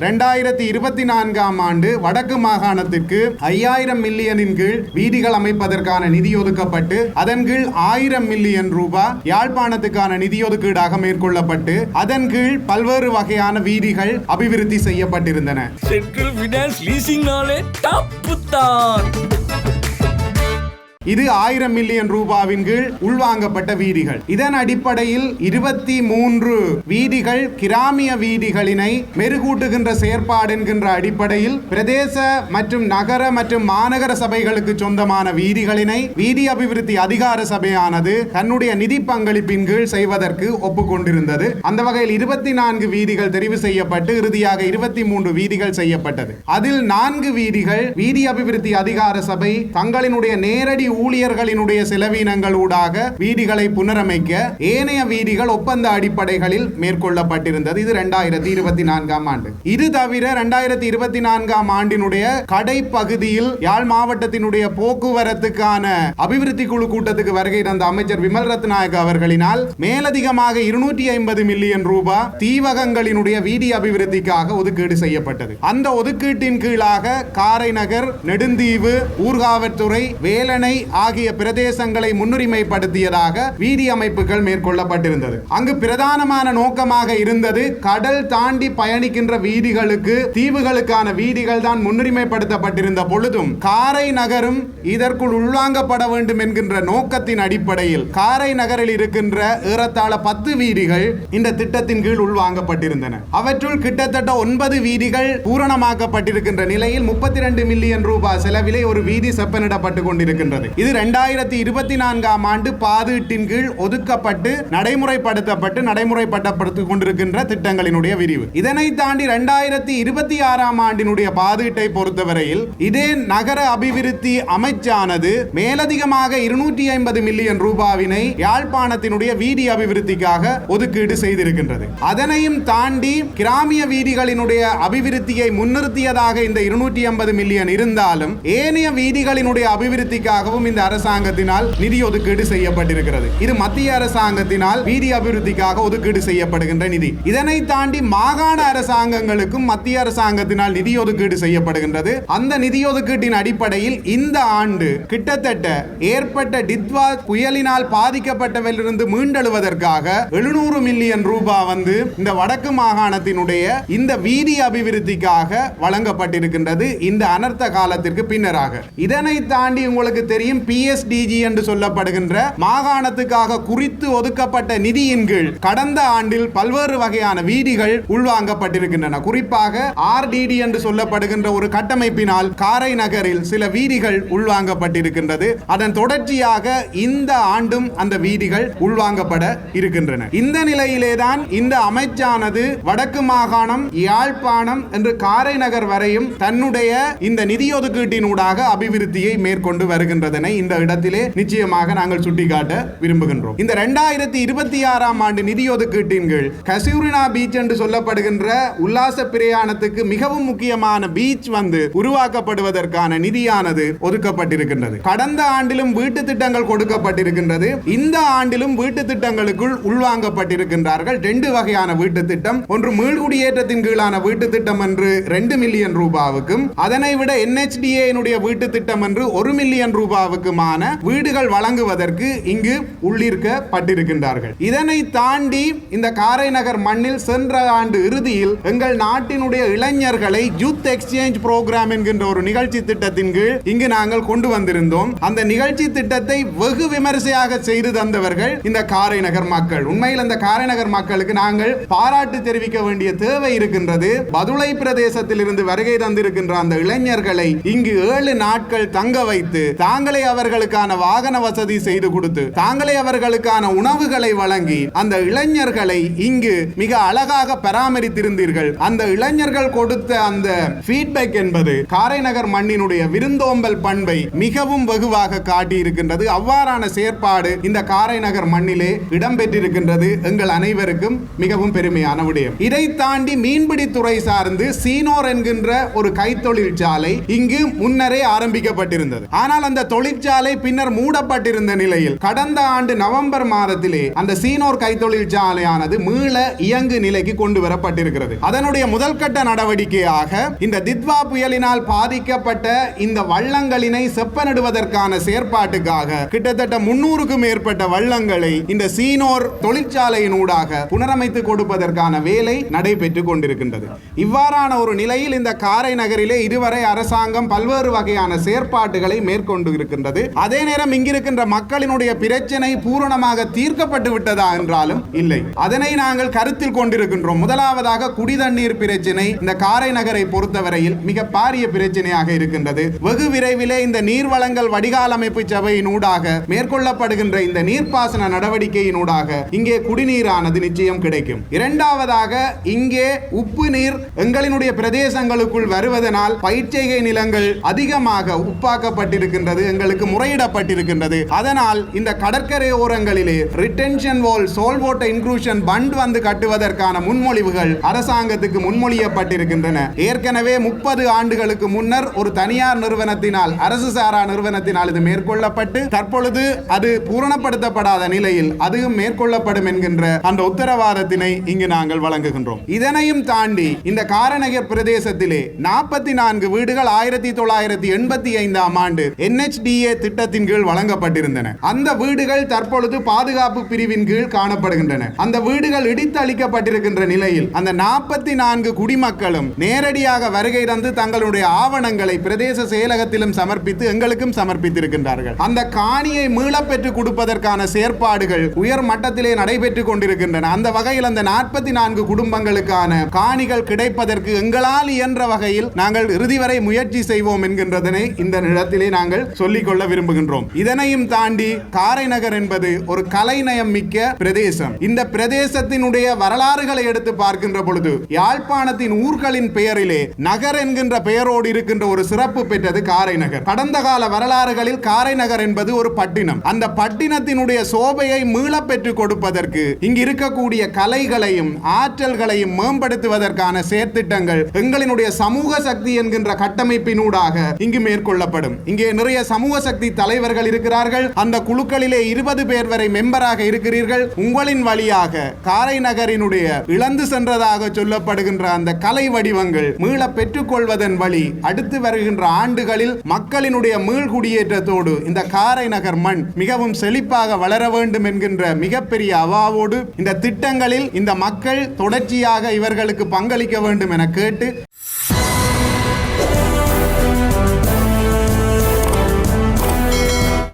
2024 ஆண்டு வடக்கு மாகாணத்திற்கு 5000 மில்லியனின் கீழ் வீதிகள் அமைப்பதற்கான நிதி ஒதுக்கப்பட்டு அதன் கீழ் 1000 மில்லியன் ரூபாய் யாழ்ப்பாணத்துக்கான நிதி ஒதுக்கீடாக மேற்கொள்ளப்பட்டு அதன் கீழ் பல்வேறு வகையான வீதிகள் அபிவிருத்தி செய்யப்பட்டிருந்தன. இது 1000 மில்லியன் ரூபாவின் கீழ் உள்வாங்கப்பட்ட வீதிகள். இதன் அடிப்படையில் 23 வீதிகள் கிராமிய வீதிகளினை மெருகூட்டுகின்ற செயற்பாடு என்கின்ற அடிப்படையில் பிரதேச மற்றும் நகர மற்றும் மாநகர சபைகளுக்கு சொந்தமான வீதிகளினை வீதி அபிவிருத்தி அதிகார சபையானது தன்னுடைய நிதி பங்களிப்பின் கீழ் செய்வதற்கு ஒப்புக்கொண்டிருந்தது. அந்த வகையில் 24 வீதிகள் தெரிவு செய்யப்பட்டு இறுதியாக 23 வீதிகள் செய்யப்பட்டது. அதில் 4 வீதிகள் வீதி அபிவிருத்தி அதிகார சபை தங்களினுடைய நேரடி ஊழியர்களினுடைய செலவினங்கள் ஊடாக வீதிகளை புனரமைக்க ஏனைய வீதிகள் ஒப்பந்த அடிப்படைகளில் மேற்கொள்ளப்பட்டிருந்தது. இது 2024 ஆண்டு. இது தவிர 2024 ஆண்டினுடைய கடைப்பகுதியில் யாழ் மாவட்டத்தினுடைய போக்குவரத்துக்கான அபிவிருத்தி குழு கூட்டத்துக்கு வருகை தந்த அமைச்சர் விமல் ரத்நாயக்க அவர்களினால் மேலதிகமாக 250 மில்லியன் ரூபாய் தீவகங்களினுடைய வீதி அபிவிருத்திக்காக ஒதுக்கீடு செய்யப்பட்டது. அந்த ஒதுக்கீட்டின் கீழாக காரைநகர், நெடுந்தீவு, ஊர்காவற்துறை, வேலணை ஆகிய பிரதேசங்களை முன்னுரிமைப்படுத்தியதாக வீதி அமைப்புகள் மேற்கொள்ளப்பட்டிருந்தது. அங்கு பிரதானமான நோக்கமாக இருந்தது கடல் தாண்டி பயணிக்கின்ற வீதிகளுக்கு தீவுகளுக்கான வீதிகள் தான் முன்னுரிமைப்படுத்தப்பட்டிருந்த பொழுதும் காரை நகரும் இதற்குள் உள்வாங்கப்பட வேண்டும் என்கின்ற நோக்கத்தின் அடிப்படையில் காரை நகரில் இருக்கின்ற ஏறத்தாழ 10 வீதிகள் இந்த திட்டத்தின் கீழ் உள்வாங்கப்பட்டிருந்தன. அவற்றுள் கிட்டத்தட்ட 9 வீதிகள் பூரணமாக்கப்பட்டிருக்கின்ற நிலையில் 32 மில்லியன் ரூபாய் செலவிலே ஒரு வீதி செப்பனிடப்பட்டுக் கொண்டிருக்கின்றது. இது 2024 ஆண்டு பாதீட்டின் கீழ் ஒதுக்கப்பட்டு நடைமுறைப்படுத்தப்பட்டுக் கொண்டிருக்கின்ற திட்டங்களினுடைய விரிவு. இதனை தாண்டி 2026 ஆண்டினுடைய பாதீட்டை பொறுத்தவரையில் இதே நகர அபிவிருத்தி அமைச்சானது மேலதிகமாக 250 மில்லியன் ரூபாவினை யாழ்ப்பாணத்தினுடைய வீதி அபிவிருத்திக்காக ஒதுக்கீடு செய்திருக்கின்றது. அதனையும் தாண்டி கிராமிய வீதிகளினுடைய அபிவிருத்தியை முன்னிறுத்தியதாக இந்த 250 மில்லியன் இருந்தாலும் ஏனைய வீதிகளினுடைய அபிவிருத்திக்காகவும் இந்த அரசாங்கத்தினால் நிதி ஒதுக்கீடு செய்யப்பட்டிருக்கிறது. இது மத்திய அரசாங்கத்தினால் வீதி அபிவிருத்திக்காக ஒதுக்கீடு செய்யப்படுகின்ற நிதி. இதனை தாண்டி மாகாண அரசாங்கங்களுக்கும் மத்திய அரசாங்கத்தினால் நிதி ஒதுக்கீடு செய்யப்படுகின்றது. அந்த நிதி ஒதுக்கீட்டின் அடிப்படையில் இந்த ஆண்டு கிட்டத்தட்ட ஏற்பட்ட டித்வா புயலினால் பாதிக்கப்பட்டவரிலிருந்து மீண்டெழுவதற்காக 700 மில்லியன் ரூபாய் இந்த வடக்கு மாகாணத்தினுடைய இந்த வீதி அபிவிருத்திக்காக வழங்கப்பட்டிருக்கின்றது இந்த அனர்த்த காலத்திற்கு பின்னராக. இதனை தாண்டி உங்களுக்கு தெரியும் PSDG என்று சொல்லப்படுகின்ற மாகாணத்துக்காக குறித்து ஒதுக்கப்பட்ட நிதியின் கீழ் கடந்த ஆண்டில் பல்வேறு வகையான வீதிகள் உள்வாங்கப்பட்டிருக்கின்றன. குறிப்பாக RDD என்று சொல்லப்படுகின்ற ஒரு கட்டமைப்பினால் காரை நகரில் சில வீதிகள் உள்வாங்கப்பட்டிருக்கின்றது. அதன் தொடர்ச்சியாக இந்த ஆண்டும் அந்த வீதிகள் உள்வாங்கப்பட இருக்கின்றன. இந்த நிலையிலேதான் இந்த அமைச்சானது வடக்கு மாகாணம், யாழ்ப்பாணம் என்று காரை நகர் வரையும் தன்னுடைய இந்த நிதி ஒதுக்கீட்டினூடாக அபிவிருத்தியை மேற்கொண்டு வருகின்றதனை இந்த இடத்திலே நிச்சயமாக நாங்கள் சுட்டிக்காட்ட விரும்புகின்றோம். இந்த 2026 ஆண்டு நிதி ஒதுக்கீட்டின் கீழ் கசியூரினா பீச் என்று சொல்லப்படுகின்ற உல்லாச பிரயாணத்துக்கு மிகவும் முக்கியமான பீச் உருவாக்கப்படுவதற்கான நிதியானது ஒதுக்கப்பட்டிருக்கின்றது. கடந்த ஆண்டிலும் வீட்டு திட்டங்கள் கொடுக்கப்பட்டிருக்கின்றது. இந்த ஆண்டிலும் வீட்டு திட்டங்களுக்குள் உள்வாங்கப்பட்டிருக்கின்றார்கள் 2 வகையான வீட்டு திட்டம். ஒன்று மீள்குடியேற்றத்தின் கீழான வீட்டு திட்டம் என்று 2 மில்லியன் ரூபாவுக்கும் அதனை விட NHDA வீட்டு திட்டம் என்று 1 மில்லியன் ரூபாவுக்குமான வீடுகள் வழங்குவதற்கு இங்கு உள்ளிருக்கப்பட்டிருக்கின்றார்கள். இதனை தாண்டி இந்த காரை நகர் மண்ணில் சென்ற ஆண்டு இறுதியில் எங்கள் நாட்டினுடைய இளைஞர்களை யூத் எக்ஸ்சேஞ்ச் புரோகிராம் என்கின்ற ஒரு நிகழ்ச்சி திட்டத்தின் கீழ் இங்கு நாங்கள் கொண்டு வந்திருந்தோம். அந்த நிகழ்ச்சி திட்டத்தை வெகு விமர்சையாக செய்து தந்தவர்கள் இந்த காரை நகர் மக்கள். உண்மையில் அந்த காரை நகர் மக்களுக்கு நாங்கள் பாராட்டு தெரிவிக்க வேண்டிய தேவை இருக்கின்றது. பதுளை பிரதேசத்தில் இருந்து வருகை தந்திருக்கின்ற அந்த இளைஞர்களை இங்கு 7 நாட்கள் தங்க வைத்து தாங்களே அவர்களுக்கான வாகன வசதி செய்து கொடுத்து தாங்களே அவர்களுக்கான உணவுகளை வழங்கி அந்த இளைஞர்களை இங்கு மிக அழகாக பராமரித்திருந்தீர்கள். அந்த இளைஞர்கள் கொடுத்த அந்த ஃபீட்பேக் என்பது காரை நகர் மண்ணினுடைய விருந்தோம்பல் பண்பை மிகவும் வெகுவாக காட்டியிருக்கின்றது. அவ்வாறான செயற்பாடு இந்த காரை நகர் மண்ணிலே இடம்பெற்றிருக்கின்றது. எங்கள் அனைவருக்கும் மிகவும் பெருமையான விடயம். இதை தாண்டி மீன்பிடி துறை சார்ந்து சீனோர் என்கின்ற ஒரு கைத்தொழில் சாலை இங்கு முன்னரே ஆரம்பிக்கப்பட்டிருந்தது. ஆனால் அந்த தொழில் தொழிற்சாலை பின்னர் மூடப்பட்டிருந்த நிலையில் கடந்த ஆண்டு நவம்பர் மாதத்திலே அந்த சீனோர் கைத்தொழிற்சாலையானது மீள இயங்கு நிலைக்கு கொண்டு வரப்பட்டிருக்கிறது. அதனுடைய முதல் கட்ட நடவடிக்கையாக இந்த தித்வா புயலினால் பாதிக்கப்பட்ட இந்த வள்ளங்களினை செப்பனிடுவதற்கான செயற்பாட்டுக்காக கிட்டத்தட்ட 300க்கும் மேற்பட்ட வள்ளங்களை இந்த சீனோர் தொழிற்சாலையினூடாக புனரமைத்து கொடுப்பதற்கான வேலை நடைபெற்றுக் கொண்டிருக்கின்றது. இவ்வாறான ஒரு நிலையில் இந்த காரை நகரிலே இதுவரை அரசாங்கம் பல்வேறு வகையான செயற்பாடுகளை மேற்கொண்டு இருக்கின்றது. அதே நேரம் இங்கிருக்கின்ற மக்களினுடைய பிரச்சனை பூரணமாக தீர்க்கப்பட்டு விட்டதா என்றாலும் இல்லை. அதனை நாங்கள் கருத்தில் கொண்டிருக்கின்றோம். முதலாவதாக குடிதண்ணீர் பிரச்சனை இந்த காரை நகரை பொறுத்தவரையில் மிக பாரிய பிரச்சனையாக இருக்கின்றது. வெகு விரைவிலே இந்த நீர்வளங்கள் வடிகால் அமைப்பு சபையினூடாக மேற்கொள்ளப்படுகின்ற இந்த நீர்ப்பாசன நடவடிக்கையினூடாக இங்கே குடிநீரானது நிச்சயம் கிடைக்கும். இரண்டாவதாக இங்கே உப்பு நீர் எங்களினுடைய பிரதேசங்களுக்குள் வருவதனால் பயிர்ச்செய்கை நிலங்கள் அதிகமாக உப்பாக்கப்பட்டிருக்கின்றது, எங்களுக்கு முறையிடப்பட்டிருக்கின்றது. அதனால் இந்த கடற்கரை ஓரங்களிலே ரிட்டென்ஷன் வால், சோல் வாட்டர் இன்க்ளூஷன் பண்ட் வந்து கட்டுவதற்கான முன்மொழிவுகள் அரசாங்கத்துக்கு முன்மொழியப்பட்டிருக்கின்றன. ஏற்கனவே 30 ஆண்டுகளுக்கு முன்னர் ஒரு தனியார் நிறுவனத்தினால், அரசு சாரா நிறுவனத்தினால் இது மேற்கொள்ளப்பட்டு தற்பொழுது அது பூரணப்படுத்தப்படாத நிலையில் அதுவும் மேற்கொள்ளப்படும் என்கின்ற அந்த உத்தரவாதத்தினை இங்கு நாங்கள் வழங்குகின்றோம். இதனையும் தாண்டி இந்த காரைநகர் பிரதேசத்திலே 44 வீடுகள் 1985ஆம் ஆண்டு NHDA திட்டத்தின் கீழ் வழங்கப்பட்டிருந்தன. அந்த வீடுகள் தற்பொழுது பாதுகாப்பு பிரிவின் கீழ் காணப்படுகின்றன. அந்த வீடுகள் இடித்து அளிக்கப்பட்டிருக்கின்ற நிலையில் அந்த 44 குடிமக்களும் நேரடியாக வருகை தந்து தங்களுடைய ஆவணங்களை பிரதேச செயலகத்திலும் சமர்ப்பித்து எங்களுக்கும் சமர்ப்பித்திருக்கின்றார்கள். அந்த காணியை மீளப் பெற்றுக் கொடுப்பதற்கான செயற்பாடுகள் உயர் மட்டத்திலே நடைபெற்றுக் கொண்டிருக்கின்றன. அந்த வகையில் அந்த 44 குடும்பங்களுக்கான காணிகள் கிடைப்பதற்கு எங்களால் இயன்ற வகையில் நாங்கள் இறுதி வரை முயற்சி செய்வோம் என்கின்றதனை இந்த நிலத்திலே நாங்கள் சொல்லிக்கொள்ள விரும்புகின்றோம். இதனையும் தாண்டி காரைநகர் என்பது ஒரு கலைநயம் மிக்க பிரதேசம். இந்த பிரதேசத்தினுடைய வரலாறுகளை எடுத்து பார்க்கின்ற பொழுது யாழ்ப்பாணத்தின் ஊர்களின் பெயரிலே நகர் என்கின்ற பெயரோடு இருக்கின்ற ஒரு சிறப்பு பெற்றது காரைநகர். கடந்த கால வரலாறுகளில் காரைநகர் என்பது ஒரு பட்டினம். அந்த பட்டினத்தினுடைய சோபையை மீளப் பெற்றுக் கொடுப்பதற்கு இங்கு இருக்கக்கூடிய கலைகளையும் ஆற்றல்களையும் மேம்படுத்துவதற்கான செயற்திட்டங்கள் எங்களினுடைய சமூக சக்தி என்கின்ற கட்டமைப்பினூடாக இங்கு மேற்கொள்ளப்படும். இங்கே நிறைய சமூக சக்தி தலைவர்கள் இருக்கிறார்கள். அந்த குழுக்களிலே 20 பேர் வரை மெம்பராக இருக்கிறீர்கள். உங்களின் வழியாக காரைநகரினுடைய இழந்து சென்றதாக சொல்லப்படுகின்ற அந்த கலை வடிவங்கள் மீள பெற்றுக் கொள்வதன் வழி அடுத்து வருகின்ற ஆண்டுகளில் மக்களினுடைய மீள்குடியேற்றத்தோடு இந்த காரைநகர் மண் மிகவும் செழிப்பாக வளர வேண்டும் என்கின்ற மிகப்பெரிய அவாவோடு இந்த திட்டங்களில் இந்த மக்கள் தொடர்ச்சியாக இவர்களுக்கு பங்களிக்க வேண்டும் என கேட்டு